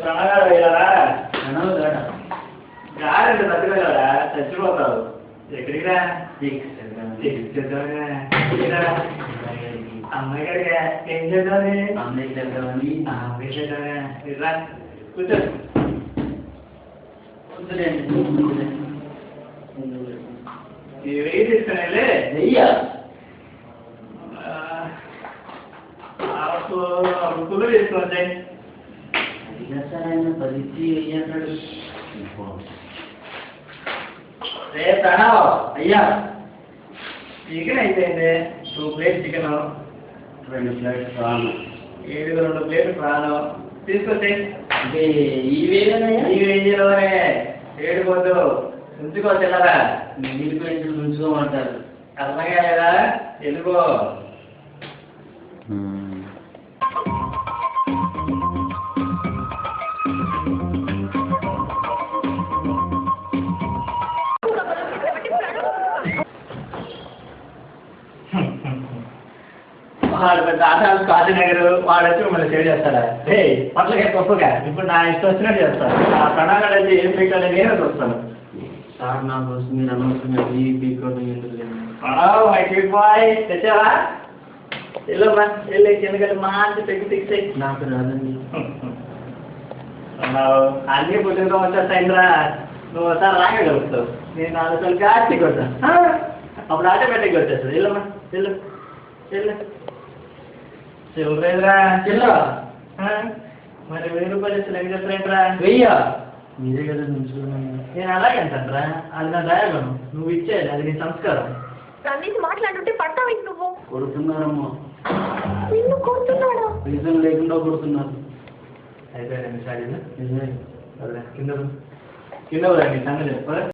ప్రణగాడు వేయాలా గారంటే తగ్గదా చచ్చిపోతావు ఎక్కడికిరా అమ్మాయి గారిగా ఏం చేద్దామని అమ్మాయి చేద్దామని అమ్మాయి చేద్దామా కూర్చో వెయ్యి తీసుకునే వెయ్యా కుదురు తీసుకోండి పరిస్థితి అంటాడు రే ప్రణవ్ అయ్యా చికెన్ అయిపోయింది 2 plate chicken 2 plate prawn 2 plate prawn తీసుకొచ్చి ఇవేలోనే ఏడుకోద్దు ఉంచుకోవచ్చు వెళ్ళరా నీళ్ళు పెంచి ఉంచుకోమంటారు అర్థంగా లేదా ఎందుకో వాడు పెద్ద ఆటలు కాశీనగర్ వాడు వచ్చి మిమ్మల్ని సేవ్ చేస్తాడా రే పట్లకే గొప్పగా ఇప్పుడు నా ఇష్టం వచ్చినట్టు చేస్తాను ఆ ప్రణాళిక వచ్చి ఏం పీకాలి నేనే చూస్తాను సార్ నాకు వస్తుంది మీరు అనవసరంగా ఈ పీకోవడం ఎందుకు మై క్యూట్ బాయ్ తెచ్చావా వెళ్ళమ్మా వెళ్ళి ఎందుకంటే మంచి పెగ్గు ఫిక్స్ అయ్యి నాకు రాదండి అన్నీ పుట్టినతో వచ్చేస్తాయిందిరా నువ్వు ఒకసారి రాగలుగుతావు నేను 4 సార్లు కాచి కొడతాను అప్పుడు ఆటోమేటిక్గా వచ్చేస్తుంది వెళ్ళమ్మా వెళ్ళు వెళ్ళు చిల్లరేదిరా చిల్లర మరి 1000 రూపాయలు ఇస్తే లెక్క చెప్పలేంట్రా వెయ్యా మీరే కదా నేను అలాగే అంటానరా అది నా డయాగం నువ్వు ఇచ్చేది అది నీ సంస్కారం మాట్లాడుతుంటే పడతావు నువ్వు కొడుతున్నారమ్మా నిన్ను కొడుతున్నాడు రీజన్ లేకుండా కొడుతున్నారు అయిపోయారండి సారీ కింద కింద నీ సంగతి చెప్ప